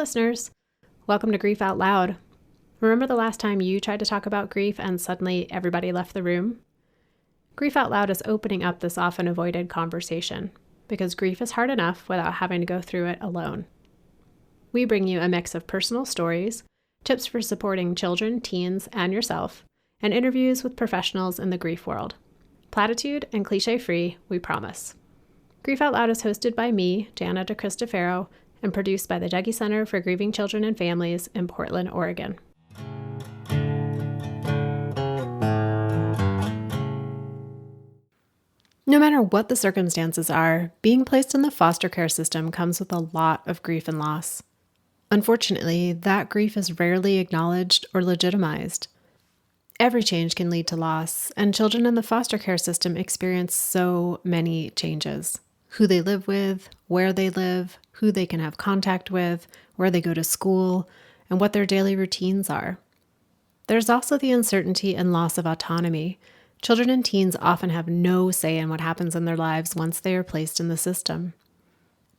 listeners. Welcome to Grief Out Loud. Remember the last time you tried to talk about grief and suddenly everybody left the room? Grief Out Loud is opening up this often avoided conversation because grief is hard enough without having to go through it alone. We bring you a mix of personal stories, tips for supporting children, teens, and yourself, and interviews with professionals in the grief world. Platitude and cliche-free, we promise. Grief Out Loud is hosted by me, Jana DeCristofaro, and produced by the Dougy Center for Grieving Children and Families in Portland, Oregon. No matter what the circumstances are, being placed in the foster care system comes with a lot of grief and loss. Unfortunately, that grief is rarely acknowledged or legitimized. Every change can lead to loss, and children in the foster care system experience so many changes. Who they live with, where they live, who they can have contact with, where they go to school, and what their daily routines are. There's also the uncertainty and loss of autonomy. Children and teens often have no say in what happens in their lives once they are placed in the system.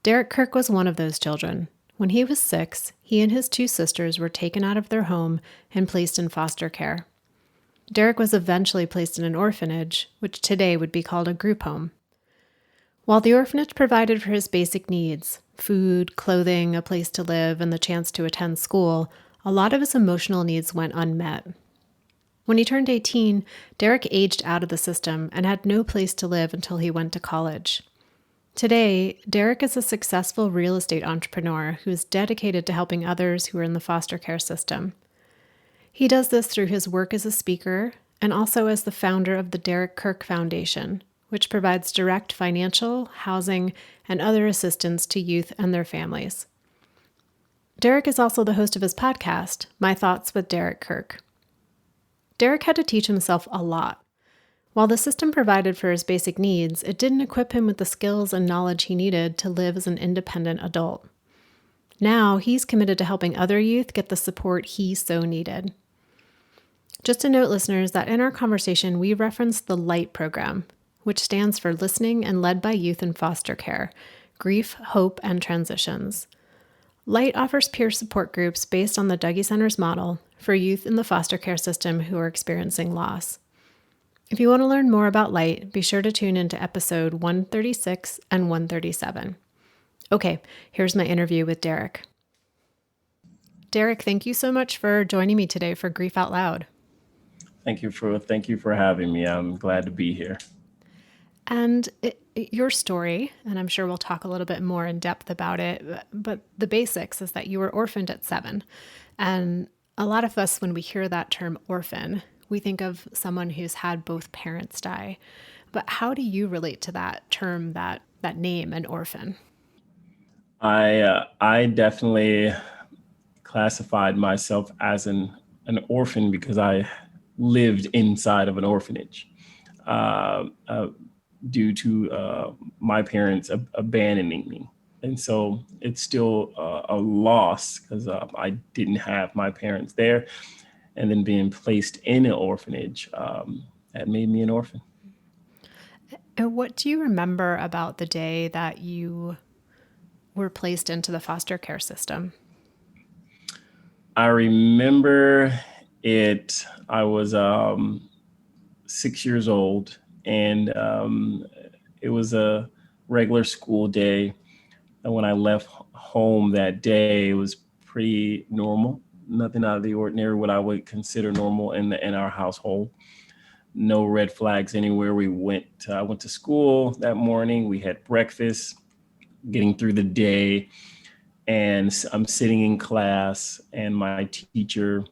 Derrick Kirk was one of those children. When he was 6, he and his 2 sisters were taken out of their home and placed in foster care. Derrick was eventually placed in an orphanage, which today would be called a group home. While the orphanage provided for his basic needs, food, clothing, a place to live, and the chance to attend school, a lot of his emotional needs went unmet. When he turned 18, Derrick aged out of the system and had no place to live until he went to college. Today, Derrick is a successful real estate entrepreneur who is dedicated to helping others who are in the foster care system. He does this through his work as a speaker and also as the founder of the Derrick Kirk Foundation, which provides direct financial, housing, and other assistance to youth and their families. Derrick is also the host of his podcast, My Thoughts with Derrick Kirk. Derrick had to teach himself a lot. While the system provided for his basic needs, it didn't equip him with the skills and knowledge he needed to live as an independent adult. Now, he's committed to helping other youth get the support he so needed. Just to note, listeners, that in our conversation, we referenced the LIGHT program, which stands for Listening and Led by Youth in Foster Care, Grief, Hope, and Transitions. LIGHT offers peer support groups based on the Dougy Center's model for youth in the foster care system who are experiencing loss. If you want to learn more about LIGHT, be sure to tune into episode 136 and 137. Okay, here's my interview with Derrick. Derrick, thank you so much for joining me today for Grief Out Loud. Thank you for having me. I'm glad to be here. And your story, and I'm sure we'll talk a little bit more in depth about it, but the basics is that you were orphaned at 7. And a lot of us, when we hear that term orphan, we think of someone who's had both parents die. But how do you relate to that term, that name, an orphan? I definitely classified myself as an orphan because I lived inside of an orphanage. Due to my parents abandoning me. And so it's still a loss because I didn't have my parents there. And then being placed in an orphanage, that made me an orphan. And what do you remember about the day that you were placed into the foster care system? I remember it, I was 6 years old. And it was a regular school day. And when I left home that day, it was pretty normal. Nothing out of the ordinary, what I would consider normal in our household. No red flags anywhere. I went to school that morning. We had breakfast, getting through the day. And I'm sitting in class and my teacher,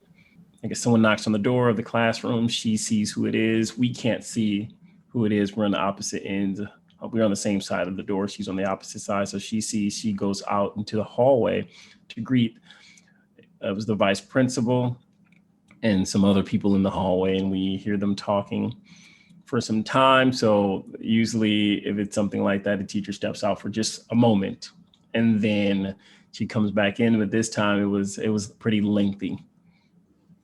I guess someone knocks on the door of the classroom. She sees who it is. We can't see who it is. We're on the opposite ends. We're on the same side of the door. She's on the opposite side. So she goes out into the hallway to greet. It was the vice principal and some other people in the hallway. And we hear them talking for some time. So usually if it's something like that, the teacher steps out for just a moment and then she comes back in. But this time it was pretty lengthy.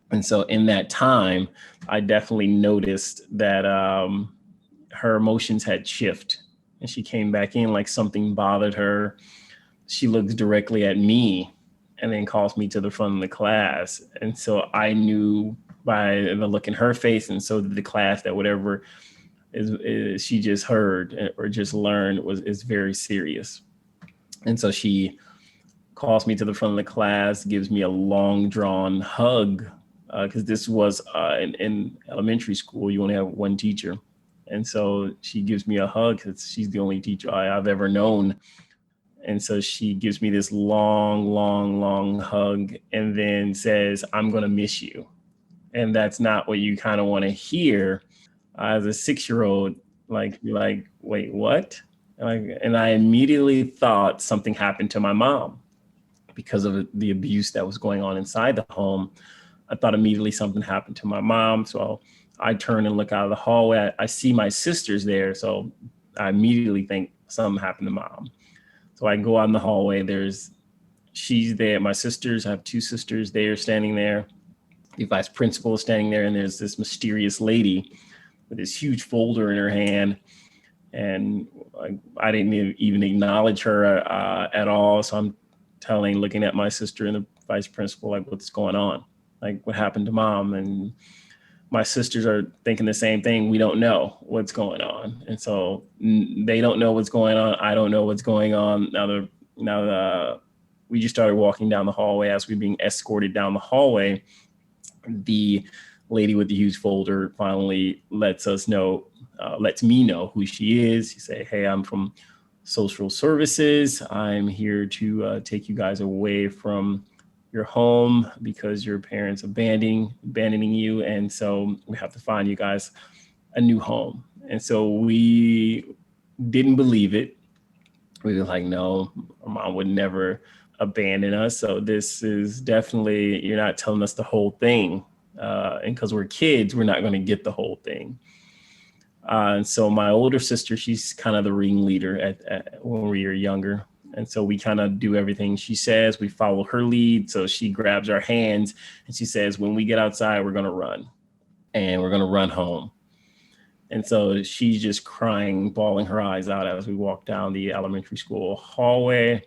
And so in that time, I definitely noticed that her emotions had shifted and she came back in like something bothered her. She looked directly at me and then calls me to the front of the class. And so I knew by the look in her face, and so did the class, that whatever is she just heard or just learned is very serious. And so she calls me to the front of the class, gives me a long drawn hug, because this was in elementary school, you only have one teacher. And so she gives me a hug because she's the only teacher I've ever known. And so she gives me this long, long, long hug and then says, "I'm going to miss you." And that's not what you kind of want to hear as a 6-year-old. Like, you're like, "Wait, what?" And I immediately thought something happened to my mom because of the abuse that was going on inside the home. I thought immediately something happened to my mom. So I turn and look out of the hallway. I see my sisters there. So I immediately think something happened to mom. So I go out in the hallway. She's there. My sisters, I have 2 sisters. They are standing there. The vice principal is standing there. And there's this mysterious lady with this huge folder in her hand. And I didn't even acknowledge her at all. So I'm looking at my sister and the vice principal, like, what's going on? Like, what happened to mom? And my sisters are thinking the same thing. We don't know what's going on. And so they don't know what's going on. I don't know what's going on. We just started walking down the hallway. As we were being escorted down the hallway, the lady with the huge folder finally lets me know who she is. She say, "Hey, I'm from social services. I'm here to take you guys away from your home because your parents abandoning you. And so we have to find you guys a new home." And so we didn't believe it. We were like, "No, our mom would never abandon us. So this is definitely, you're not telling us the whole thing." And because we're kids, we're not going to get the whole thing. And so my older sister, she's kind of the ringleader when we were younger. And so we kind of do everything she says. We follow her lead. So she grabs our hands and she says, "When we get outside, we're going to run and we're going to run home." And so she's just crying, bawling her eyes out as we walk down the elementary school hallway.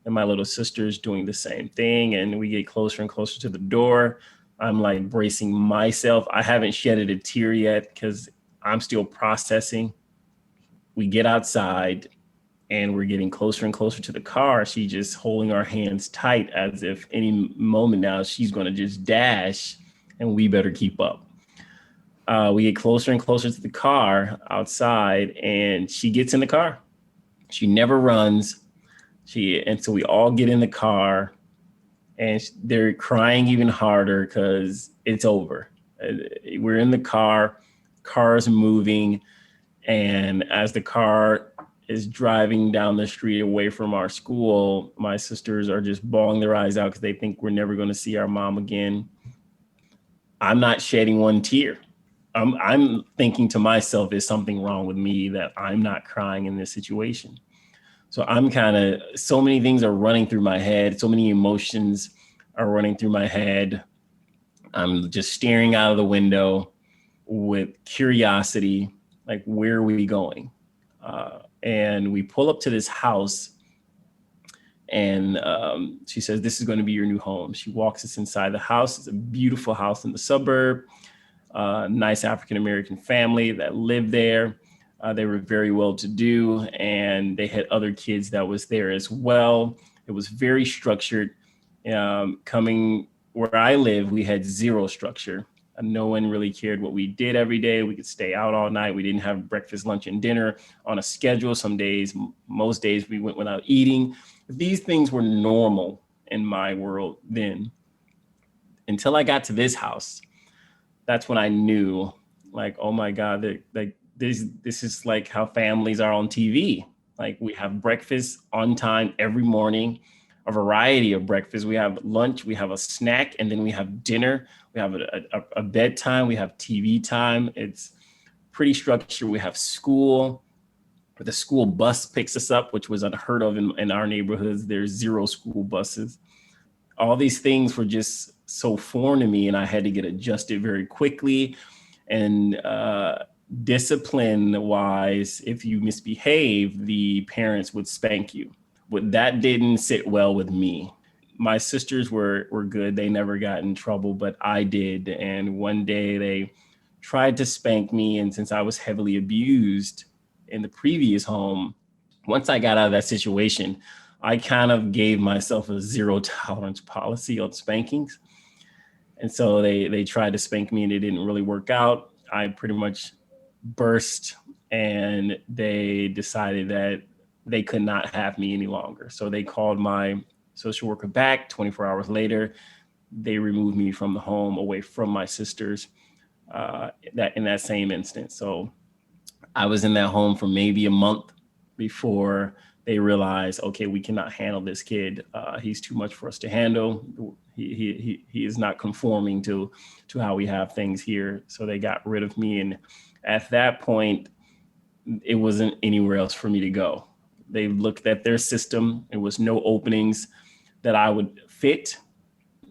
And my little sister's doing the same thing. And we get closer and closer to the door. I'm like bracing myself. I haven't shedded a tear yet because I'm still processing. We get outside and we're getting closer and closer to the car. She's just holding our hands tight as if any moment now she's going to just dash and we better keep up. We get closer and closer to the car outside and she gets in the car. She never runs. And so we all get in the car and they're crying even harder because it's over. We're in the car's moving. And as the car is driving down the street away from our school, my sisters are just bawling their eyes out because they think we're never going to see our mom again. I'm not shedding one tear. I'm thinking to myself, is something wrong with me that I'm not crying in this situation? So so many things are running through my head. So many emotions are running through my head. I'm just staring out of the window with curiosity, like, where are we going? And we pull up to this house and she says, "This is going to be your new home." She walks us inside the house. It's a beautiful house in the suburb. Nice African-American family that lived there. They were very well-to-do, and they had other kids that was there as well. It was very structured. Coming where I live, we had zero structure. No one really cared what we did every day. We could stay out all night. We didn't have breakfast, lunch, and dinner on a schedule. Some days, most days, we went without eating. These things were normal in my world then. Until I got to this house, that's when I knew, like, oh my God, this is like how families are on TV. Like, we have breakfast on time every morning, a variety of breakfast. We have lunch, we have a snack, and then we have dinner. We have a bedtime, we have TV time. It's pretty structured. We have school. The school bus picks us up, which was unheard of in our neighborhoods. There's zero school buses. All these things were just so foreign to me, and I had to get adjusted very quickly. And discipline wise, if you misbehave, the parents would spank you. But that didn't sit well with me. My sisters were good. They never got in trouble, but I did. And one day they tried to spank me, and since I was heavily abused in the previous home, once I got out of that situation, I kind of gave myself a zero tolerance policy on spankings. And so they tried to spank me and it didn't really work out. I pretty much burst, and they decided that they could not have me any longer. So they called my social worker back 24 hours later. They removed me from the home away from my sisters, that in that same instance. So I was in that home for maybe a month before they realized, okay, we cannot handle this kid. He's too much for us to handle. He is not conforming to how we have things here. So they got rid of me, and at that point, it wasn't anywhere else for me to go. They looked at their system. There was no openings that I would fit.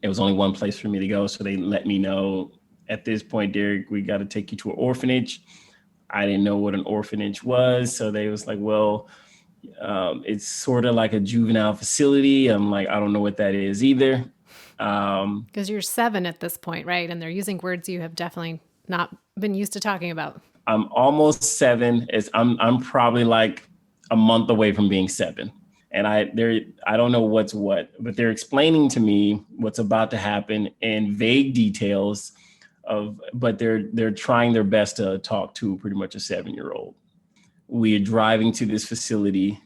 It was only one place for me to go. So they let me know, at this point, Derrick, we got to take you to an orphanage. I didn't know what an orphanage was. So they was like, well, it's sort of like a juvenile facility. I'm like, I don't know what that is either. Because you're 7 at this point, right? And they're using words you have definitely not been used to talking about. I'm almost 7. I'm probably like a month away from being 7. And I don't know what's what, but they're explaining to me what's about to happen in vague details but they're trying their best to talk to pretty much a 7-year-old. We are driving to this facility,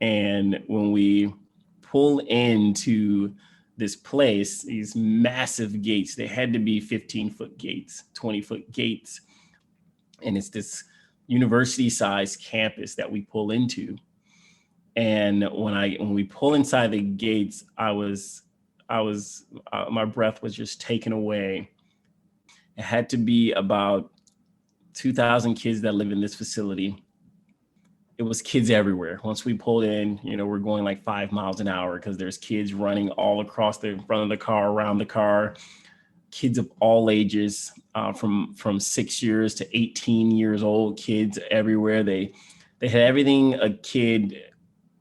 and when we pull into this place, these massive gates, they had to be 15-foot gates, 20-foot gates. And it's this university-sized campus that we pull into. And when we pull inside the gates, my breath was just taken away. It had to be about 2,000 kids that live in this facility. It was kids everywhere. Once we pulled in, we're going like 5 miles an hour because there's kids running all across the front of the car, around the car, kids of all ages, from 6 years to 18 years old, kids everywhere. They had everything a kid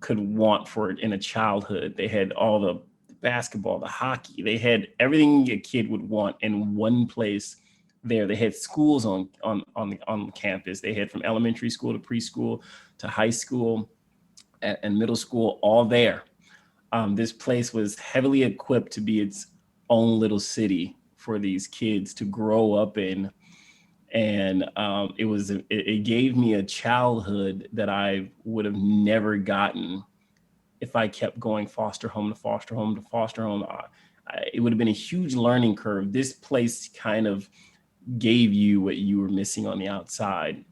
could want for it in a childhood. They had all the basketball, the hockey. They had everything a kid would want in one place there. They had schools on campus. They had from elementary school to preschool to high school and middle school, all there. This place was heavily equipped to be its own little city for these kids to grow up in. And it gave me a childhood that I would have never gotten if I kept going foster home to foster home to foster home. It would have been a huge learning curve. This place kind of gave you what you were missing on the outside.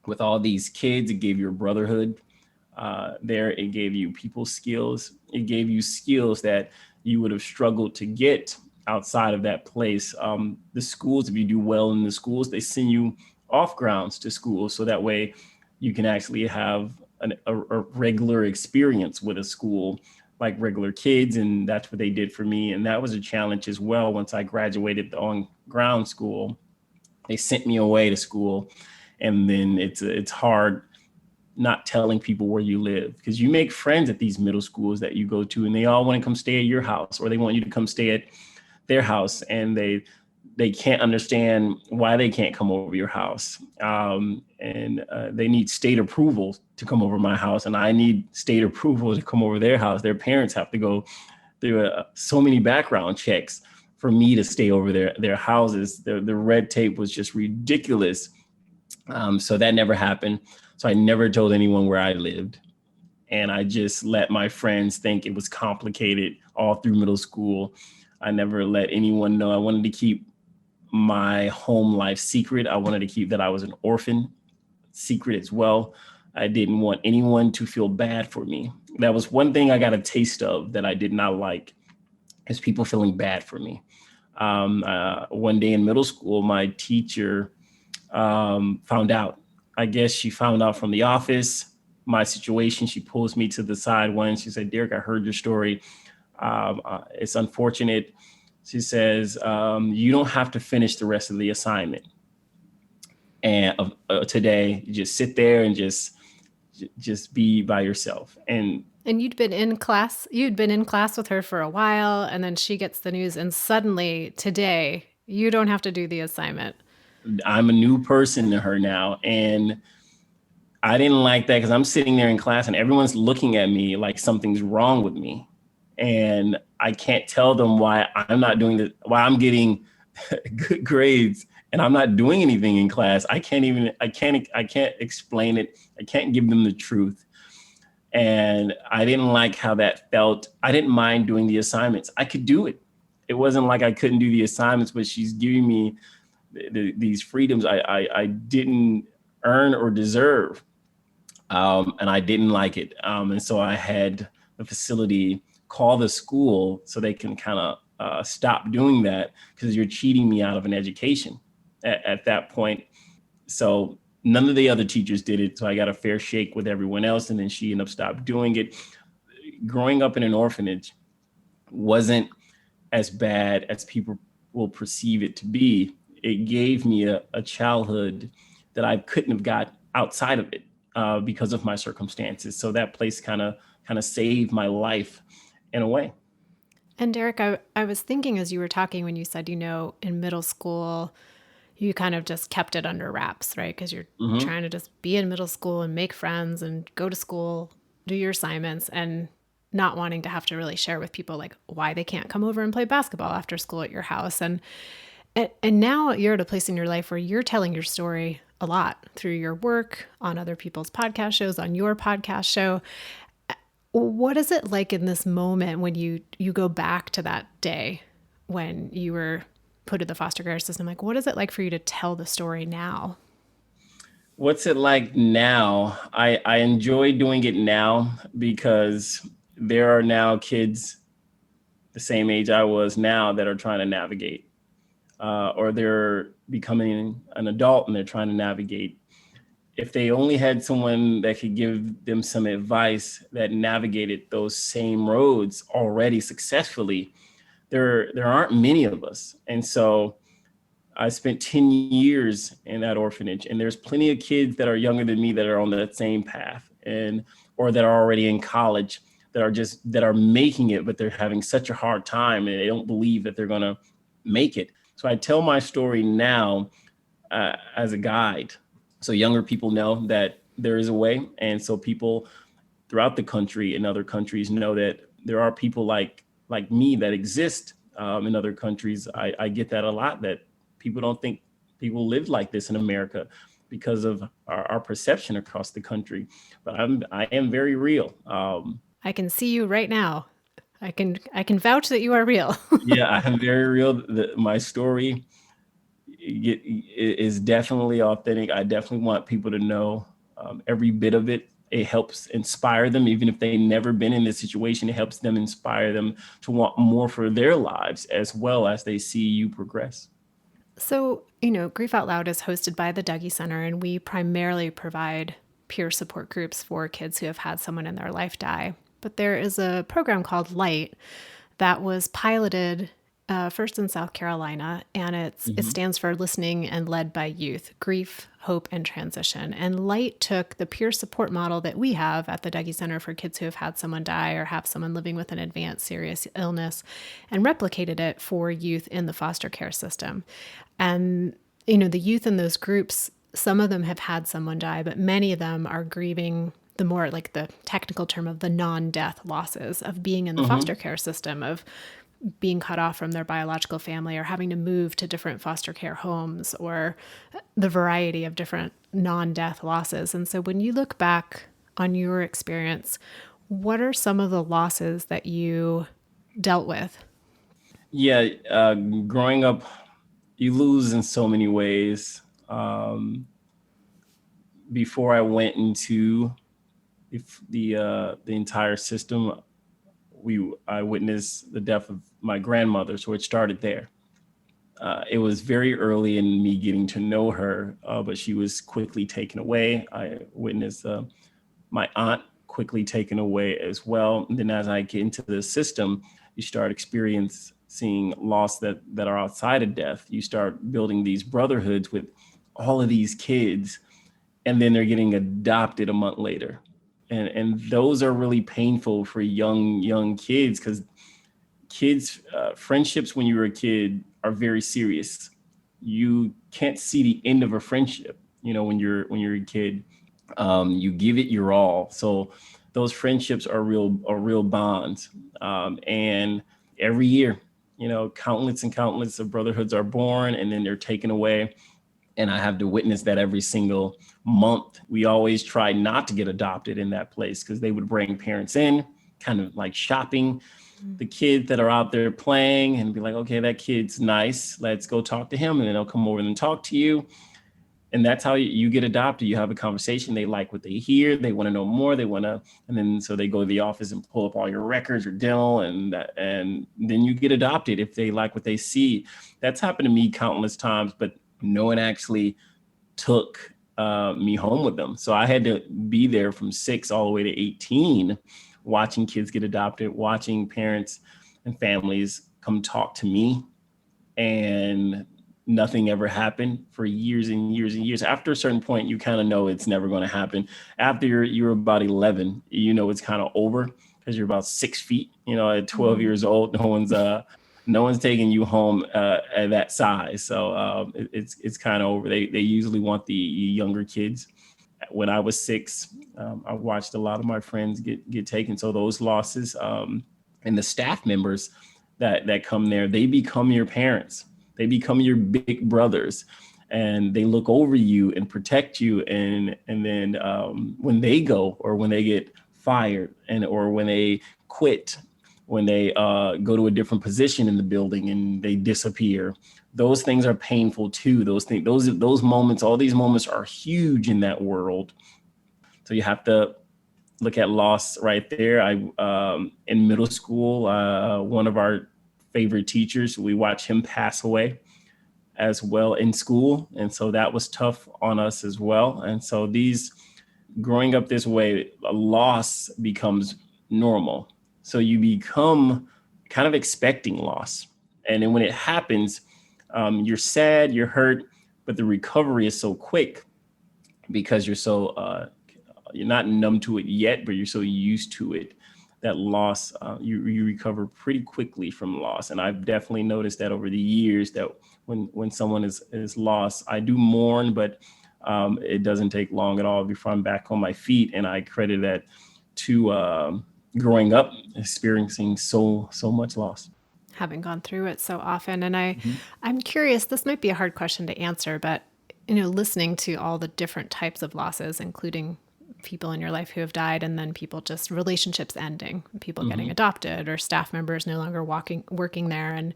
With all these kids, it gave you a brotherhood. There, it gave you people skills. It gave you skills that you would have struggled to get outside of that place. The schools, if you do well in the schools, they send you off grounds to schools, so that way you can actually have a regular experience with a school like regular kids. And that's what they did for me. And that was a challenge as well. Once I graduated the on ground school, they sent me away to school. And then it's hard not telling people where you live, because you make friends at these middle schools that you go to, and they all want to come stay at your house, or they want you to come stay at their house, and they can't understand why they can't come over your house. And they need state approval to come over my house, and I need state approval to come over their house. Their parents have to go through so many background checks for me to stay over their houses. The red tape was just ridiculous. So that never happened. So I never told anyone where I lived. And I just let my friends think it was complicated all through middle school. I never let anyone know. I wanted to keep my home life secret. I wanted to keep that I was an orphan secret as well. I didn't want anyone to feel bad for me. That was one thing I got a taste of that I did not like, is people feeling bad for me. One day in middle school, my teacher found out. I guess she found out from the office my situation. She pulls me to the side one. She said, "Derrick, I heard your story. It's unfortunate." She says, "You don't have to finish the rest of the assignment. And today, you just sit there and just be by yourself." And And you'd been in class with her for a while, and then she gets the news, and suddenly today, you don't have to do the assignment. I'm a new person to her now. And I didn't like that because I'm sitting there in class and everyone's looking at me like something's wrong with me. And I can't tell them why I'm not doing the why I'm getting good grades and I'm not doing anything in class. I can't explain it. I can't give them the truth. And I didn't like how that felt. I didn't mind doing the assignments. I could do it. It wasn't like I couldn't do the assignments, but she's giving me these freedoms I didn't earn or deserve. And I didn't like it. And so I had the facility call the school so they can kind of stop doing that because you're cheating me out of an education at that point. So none of the other teachers did it. So I got a fair shake with everyone else. And then she ended up stopped doing it. Growing up in an orphanage wasn't as bad as people will perceive it to be. It gave me a childhood that I couldn't have got outside of it because of my circumstances. So that place kind of saved my life in a way. And Derrick, I was thinking as you were talking when you said, in middle school, you kind of just kept it under wraps, right? Because you're Mm-hmm. trying to just be in middle school and make friends and go to school, do your assignments, and not wanting to have to really share with people like why they can't come over and play basketball after school at your house. And now you're at a place in your life where you're telling your story a lot through your work on other people's podcast shows, on your podcast show. What is it like in this moment when you go back to that day when you were put in the foster care system? Like, what is it like for you to tell the story now? What's it like now? I enjoy doing it now because there are now kids the same age I was now that are trying to navigate, or they're becoming an adult and they're trying to navigate. If they only had someone that could give them some advice that navigated those same roads already successfully, there aren't many of us. And so I spent 10 years in that orphanage, and there's plenty of kids that are younger than me that are on that same path, and or that are already in college that are making it, but they're having such a hard time and they don't believe that they're going to make it. So I tell my story now as a guide, so younger people know that there is a way, and so people throughout the country and other countries know that there are people like me that exist in other countries. I get that a lot, that people don't think people live like this in America because of our perception across the country. But I am very real. I can see you right now. I can vouch that you are real. Yeah, I am very real. My story is definitely authentic. I definitely want people to know every bit of it. It helps inspire them, even if they've never been in this situation. It helps them inspire them to want more for their lives as well as they see you progress. So, Grief Out Loud is hosted by the Dougie Center, and we primarily provide peer support groups for kids who have had someone in their life die. But there is a program called Light that was piloted first in South Carolina, and it Mhm. stands for Listening and Led by Youth, Grief, Hope, and Transition. And Light took the peer support model that we have at the Dougie Center for kids who have had someone die or have someone living with an advanced serious illness and replicated it for youth in the foster care system. And, the youth in those groups, some of them have had someone die, but many of them are grieving the more like the technical term of the non-death losses of being in the foster Mhm. care system, of being cut off from their biological family or having to move to different foster care homes, or the variety of different non-death losses. And so when you look back on your experience, what are some of the losses that you dealt with? Yeah, growing up, you lose in so many ways. Before I went into the entire system, I witnessed the death of my grandmother, so it started there. It was very early in me getting to know her, but she was quickly taken away. I witnessed my aunt quickly taken away as well. And then as I get into the system, you start experiencing loss that are outside of death. You start building these brotherhoods with all of these kids, and then they're getting adopted a month later. And those are really painful for young kids, because kids friendships when you're a kid are very serious. You can't see the end of a friendship, when you're a kid. You give it your all. So those friendships are real bonds. And every year, countless and countless of brotherhoods are born, and then they're taken away. And I have to witness that every single month. We always try not to get adopted in that place, because they would bring parents in, kind of like shopping the kids that are out there playing, and be like, okay, that kid's nice, let's go talk to him. And then they'll come over and talk to you. And that's how you get adopted. You have a conversation. They like what they hear. They want to know more. And then so they go to the office and pull up all your records, your dental, and then you get adopted if they like what they see. That's happened to me countless times, but no one actually took me home with them. So I had to be there from 6 all the way to 18, watching kids get adopted, watching parents and families come talk to me, and nothing ever happened for years and years and years. After a certain point, you kind of know it's never going to happen. After you're about 11, it's kind of over, because you're about 6 feet. At 12 years old, no one's taking you home at that size. So it's kind of over. They usually want the younger kids. When I was 6, I watched a lot of my friends get taken. So those losses, and the staff members that come there, they become your parents. They become your big brothers, and they look over you and protect you. And then when they go, or when they get fired, or when they quit, when they go to a different position in the building and they disappear, those things are painful too. Those moments, all these moments are huge in that world. So you have to look at loss right there. In middle school, one of our favorite teachers, we watched him pass away as well in school. And so that was tough on us as well. And so growing up this way, a loss becomes normal. So you become kind of expecting loss. And then when it happens, you're sad, you're hurt, but the recovery is so quick, because you're not numb to it yet, but you're so used to it, that loss, you recover pretty quickly from loss. And I've definitely noticed that over the years, that when someone is lost, I do mourn, but it doesn't take long at all before I'm back on my feet. And I credit that to growing up, experiencing so much loss. Having gone through it so often. And Mhm. I'm curious, this might be a hard question to answer, but listening to all the different types of losses, including people in your life who have died, and then people just relationships ending, people getting Mhm. adopted, or staff members no longer working there. And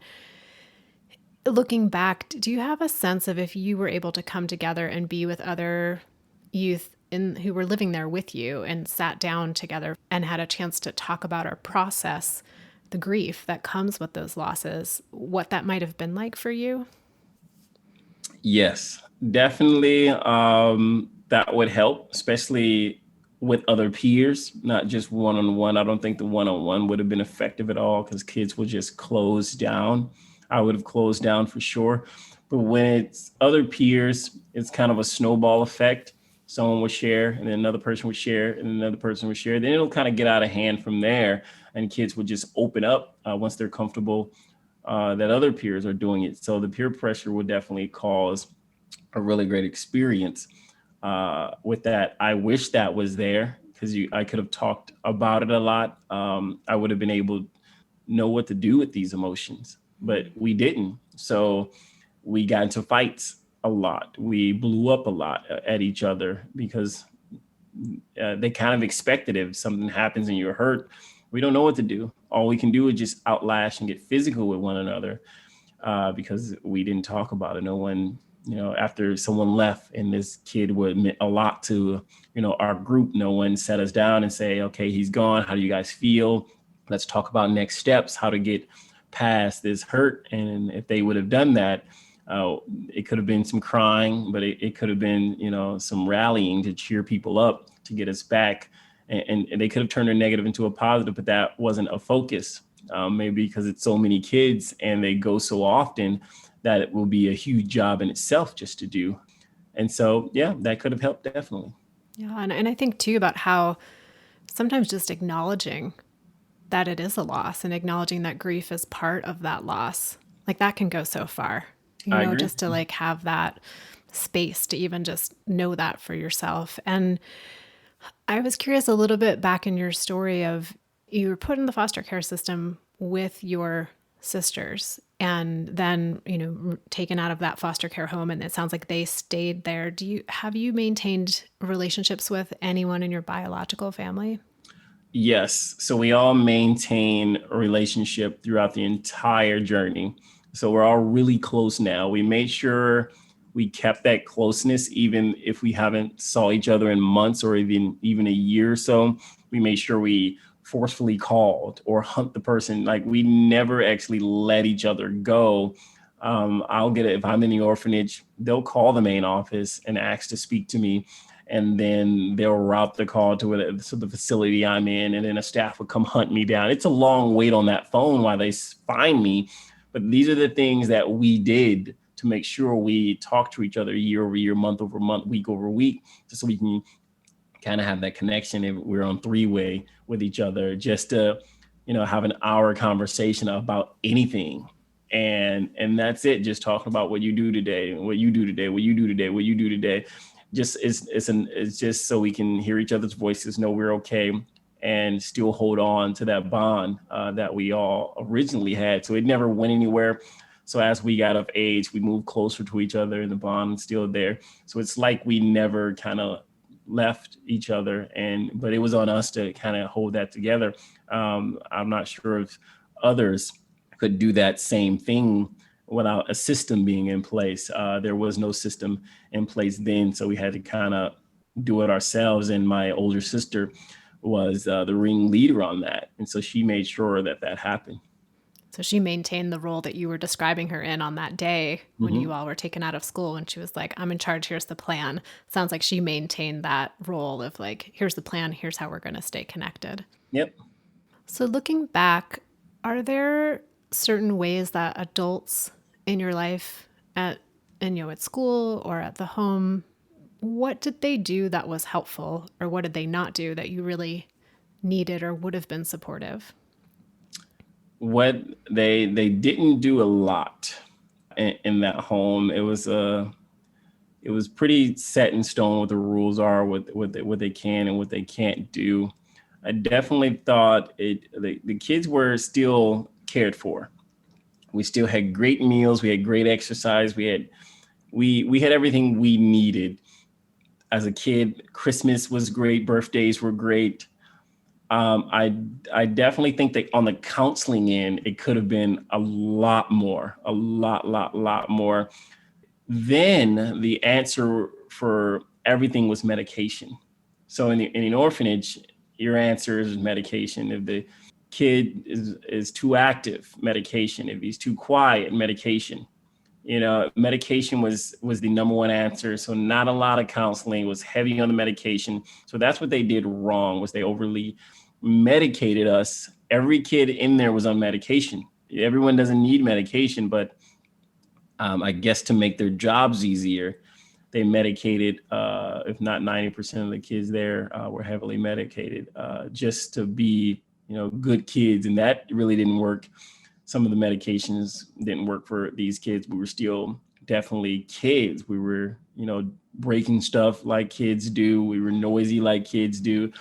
looking back, do you have a sense of if you were able to come together and be with other youth who were living there with you, and sat down together and had a chance to talk about or process the grief that comes with those losses, what that might have been like for you? Yes, definitely. That would help, especially with other peers, not just one on one. I don't think the one on one would have been effective at all, because kids would just close down. I would have closed down for sure. But when it's other peers, it's kind of a snowball effect. Someone would share, and then another person would share, and another person would share. Then it'll kind of get out of hand from there, and kids would just open up once they're comfortable that other peers are doing it. So the peer pressure would definitely cause a really great experience with that. I wish that was there, because I could have talked about it a lot. I would have been able to know what to do with these emotions, but we didn't. So we got into fights a lot. We blew up a lot at each other, because they kind of expected, if something happens and you're hurt, we don't know what to do. All we can do is just outlash and get physical with one another, because we didn't talk about it. No one, after someone left and this kid would meant a lot to, our group, no one sat us down and say, okay, he's gone. How do you guys feel? Let's talk about next steps, how to get past this hurt. And if they would have done that, uh, it could have been some crying, but it could have been, some rallying to cheer people up to get us back. And they could have turned a negative into a positive, but that wasn't a focus. Maybe because it's so many kids and they go so often, that it will be a huge job in itself just to do. And so, yeah, that could have helped definitely. Yeah. And I think too about how sometimes just acknowledging that it is a loss and acknowledging that grief is part of that loss, like that can go so far, I agree. just to like have that space to even just know that for yourself. And I was curious a little bit back in your story of you were put in the foster care system with your sisters and then, taken out of that foster care home, and it sounds like they stayed there. Have you maintained relationships with anyone in your biological family? Yes. So we all maintain a relationship throughout the entire journey. So we're all really close now. We made sure we kept that closeness even if we haven't saw each other in months or even a year or so. We made sure we forcefully called or hunt the person. Like we never actually let each other go. I'll get it if I'm in the orphanage, they'll call the main office and ask to speak to me, and then they'll route the call to the facility I'm in, and then a staff would come hunt me down. It's a long wait on that phone while they find me, but these are the things that we did to make sure we talk to each other year over year, month over month, week over week, just so we can kind of have that connection. If we're on three-way with each other, just to have an hour conversation about anything, and that's it. Just talking about what you do today, what you do today, what you do today, what you do today. Just it's just so we can hear each other's voices, know we're okay, and still hold on to that bond that we all originally had. So it never went anywhere. So as we got of age, we moved closer to each other, and the bond is still there. So it's like we never kind of left each other, but it was on us to kind of hold that together. I'm not sure if others could do that same thing without a system being in place. There was no system in place then, so we had to kind of do it ourselves. And my older sister was the ringleader on that, and so she made sure that that happened. So she maintained the role that you were describing her in on that day when Mm-hmm. you all were taken out of school, and she was like, I'm in charge, here's the plan. Sounds like she maintained that role of like, here's the plan, here's how we're going to stay connected. Yep. So looking back, are there certain ways that adults in your life at school or at the home, what did they do that was helpful, or what did they not do that you really needed or would have been supportive? What they didn't do a lot in that home. It was pretty set in stone what the rules are, what they can and what they can't do. I definitely thought the kids were still cared for. We still had great meals. We had great exercise. We had everything we needed as a kid. Christmas was great. Birthdays were great. I definitely think that on the counseling end, it could have been a lot more, a lot more. Then the answer for everything was medication. So in an orphanage, your answer is medication. If the kid is too active, medication. If he's too quiet, medication. Medication was the number one answer. So not a lot of counseling, was heavy on the medication. So that's what they did wrong, was they overly medicated us. Every kid in there was on medication. Everyone doesn't need medication, but I guess to make their jobs easier, they medicated, if not 90% of the kids there were heavily medicated, just to be, good kids. And that really didn't work. Some of the medications didn't work for these kids. We were still definitely kids. We were, breaking stuff like kids do. We were noisy like kids do.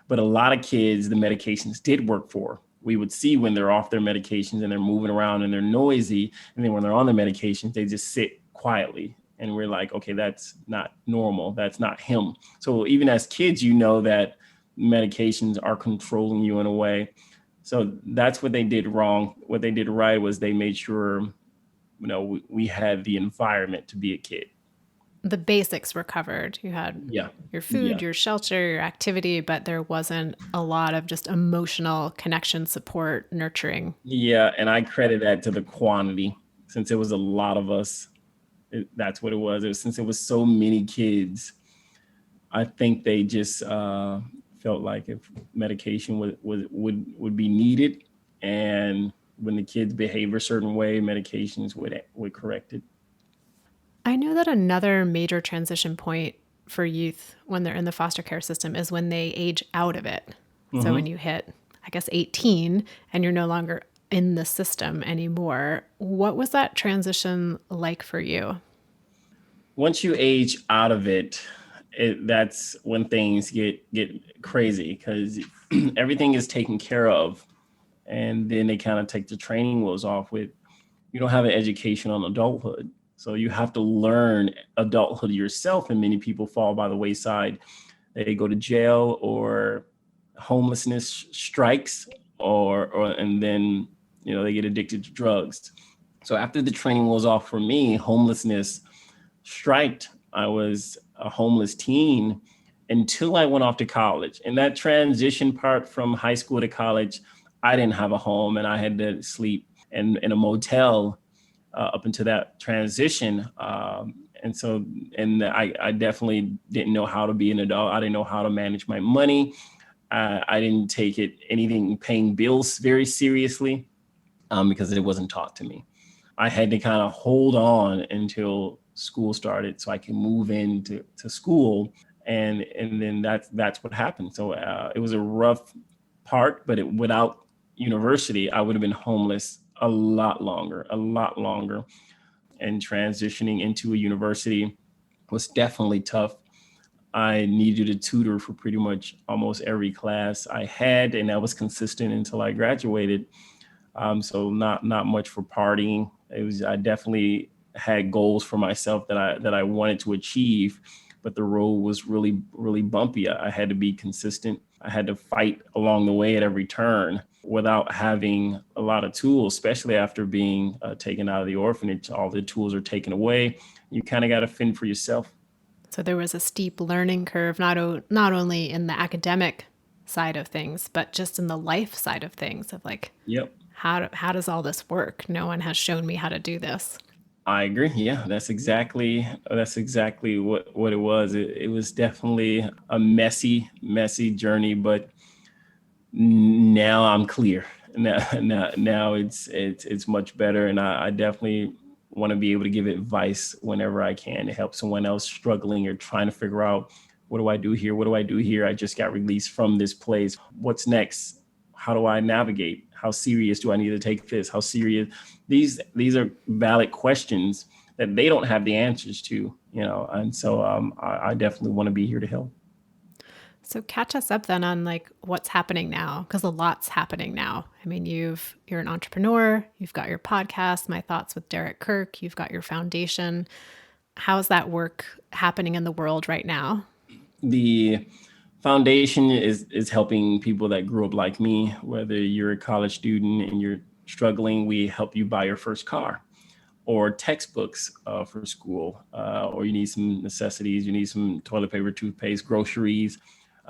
But a lot of kids, the medications did work for. We would see when they're off their medications and they're moving around and they're noisy. And then when they're on their medications, they just sit quietly. And we're like, okay, that's not normal. That's not him. So even as kids, that medications are controlling you in a way. So that's what they did wrong. What they did right was they made sure, we had the environment to be a kid. The basics were covered. You had Yeah. your food, Yeah. your shelter, your activity, but there wasn't a lot of just emotional connection, support, nurturing. Yeah. And I credit that to the quantity, since it was a lot of us. That's what it was. Since it was so many kids, I think they just felt like if medication would be needed, and when the kids behave a certain way, medications would correct it. I know that another major transition point for youth when they're in the foster care system is when they age out of it. So when you hit, I guess, 18 and you're no longer in the system anymore, what was that transition like for you? Once you age out of it, that's when things get crazy because everything is taken care of, and then they kind of take the training wheels off with you don't have an education on adulthood. So you have to learn adulthood yourself, and many people fall by the wayside. They go to jail or homelessness strikes, or and then they get addicted to drugs. So after the training was off for me, homelessness striked. I was a homeless teen until I went off to college. And that transition part from high school to college, I didn't have a home and I had to sleep in a motel up until that transition. I definitely didn't know how to be an adult. I didn't know how to manage my money. I didn't take anything paying bills very seriously because it wasn't taught to me. I had to kind of hold on until school started so I can move into school. And then that's what happened. So it was a rough part, but without university, I would have been homeless a lot longer. And transitioning into a university was definitely tough. I needed a tutor for pretty much almost every class I had, and that was consistent until I graduated. So not much for partying. I definitely had goals for myself that I wanted to achieve, but the road was really bumpy. I had to be consistent. I had to fight along the way at every turn without having a lot of tools, especially after being taken out of the orphanage. All the tools are taken away. You kind of got to fend for yourself. So there was a steep learning curve, not only in the academic side of things, but just in the life side of things of like, Yep. how does all this work? No one has shown me how to do this. I agree. Yeah, that's exactly what it was. It was definitely a messy journey, but now I'm clear. Now it's much better, and I definitely want to be able to give advice whenever I can to help someone else struggling or trying to figure out what do I do here? What do I do here? I just got released from this place. What's next? How do I navigate? How serious do I need to take this? How serious? These are valid questions that they don't have the answers to, and so I definitely want to be here to help. So catch us up then on like what's happening now, because a lot's happening now. I mean, you're an entrepreneur, you've got your podcast, My Thoughts with Derrick Kirk, you've got your foundation. How's that work happening in the world right now? The foundation is helping people that grew up like me, whether you're a college student and you're struggling, we help you buy your first car or textbooks for school, or you need some necessities, you need some toilet paper, toothpaste, groceries.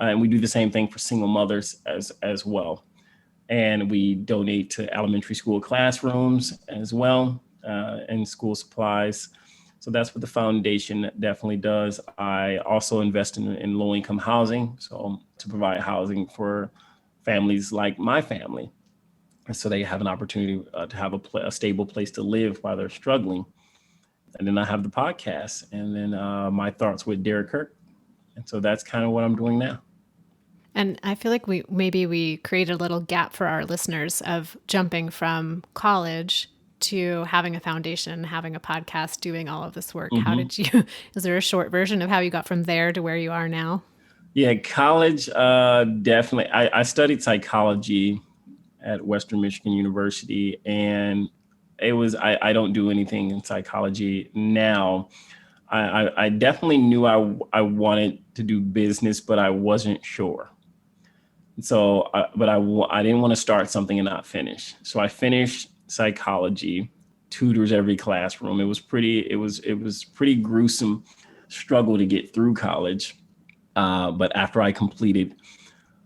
And we do the same thing for single mothers as well. And we donate to elementary school classrooms as well, and school supplies. So that's what the foundation definitely does. I also invest in low income housing, so to provide housing for families like my family, so they have an opportunity to have a stable place to live while they're struggling. And then I have the podcast, and then My Thoughts with Derrick Kirk. And so that's kind of what I'm doing now. And I feel like we created a little gap for our listeners of jumping from college to having a foundation, having a podcast, doing all of this work. How Mm-hmm. did you, is there a short version of how you got from there to where you are now? Yeah, college, definitely. I studied psychology at Western Michigan University, and I don't do anything in psychology now. I definitely knew I wanted to do business, but I wasn't sure. So, I didn't want to start something and not finish. So I finished psychology, tutors every classroom. It was pretty gruesome struggle to get through college. But after I completed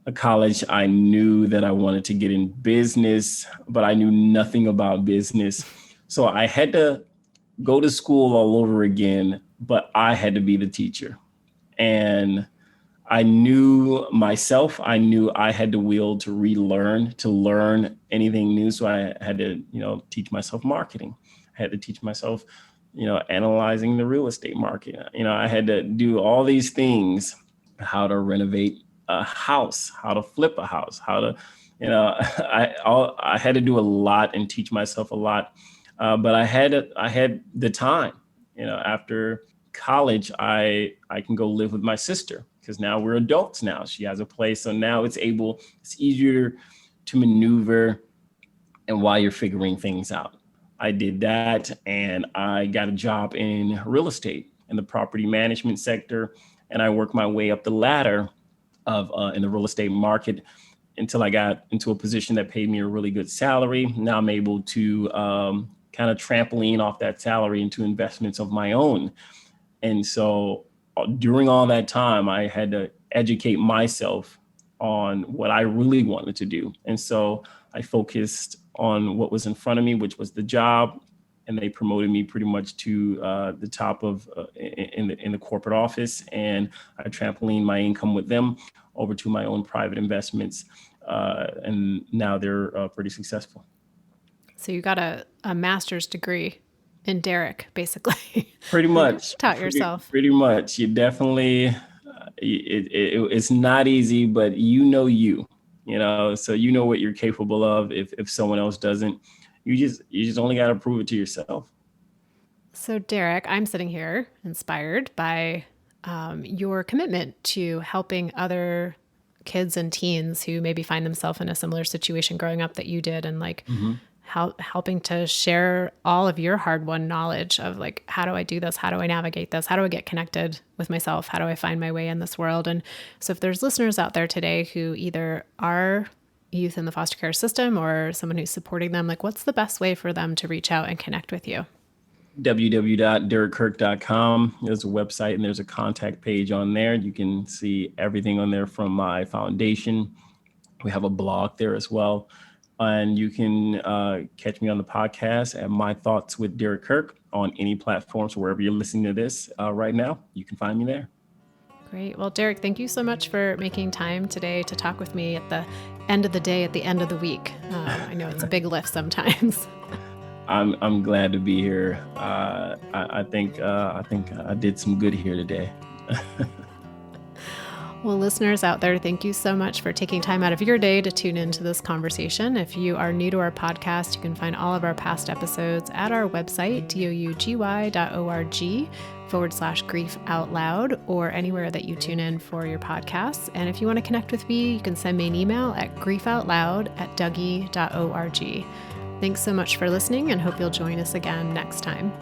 a college, I knew that I wanted to get in business, but I knew nothing about business. So I had to go to school all over again, but I had to be the teacher. And I knew myself, I knew I had the will to relearn, to learn anything new. So I had to, teach myself marketing. I had to teach myself, analyzing the real estate market. I had to do all these things, how to renovate a house, how to flip a house, how to, I had to do a lot and teach myself a lot. But I had the time, after college, I can go live with my sister because now we're adults now. She has a place. So now it's easier to maneuver and while you're figuring things out. I did that and I got a job in real estate in the property management sector. And I worked my way up the ladder of in the real estate market until I got into a position that paid me a really good salary. Now I'm able to kind of trampoline off that salary into investments of my own. And so during all that time, I had to educate myself on what I really wanted to do. And so I focused on what was in front of me, which was the job. And they promoted me pretty much to the top of in the corporate office. And I trampolined my income with them over to my own private investments. And now they're pretty successful. So you got a master's degree in Derrick, basically. Pretty much. Taught yourself. Pretty much. You definitely, it's not easy, but so you know what you're capable of. If someone else doesn't, you just only got to prove it to yourself. So Derrick, I'm sitting here inspired by your commitment to helping other kids and teens who maybe find themselves in a similar situation growing up that you did, and helping to share all of your hard-won knowledge of how do I do this? How do I navigate this? How do I get connected with myself? How do I find my way in this world? And so if there's listeners out there today who either are youth in the foster care system or someone who's supporting them, what's the best way for them to reach out and connect with you? www.derrickkirk.com. There's a website and there's a contact page on there. You can see everything on there from my foundation. We have a blog there as well. And you can catch me on the podcast at My Thoughts with Derrick Kirk on any platform. So wherever you're listening to this right now, you can find me there. Great. Well, Derrick, thank you so much for making time today to talk with me at the end of the day, at the end of the week. I know it's a big lift sometimes. I'm glad to be here. I think I did some good here today. Well, listeners out there, thank you so much for taking time out of your day to tune into this conversation. If you are new to our podcast, you can find all of our past episodes at our website, dougy.org/grief out loud, or anywhere that you tune in for your podcasts. And if you want to connect with me, you can send me an email at griefoutloud@dougy.org. Thanks so much for listening, and hope you'll join us again next time.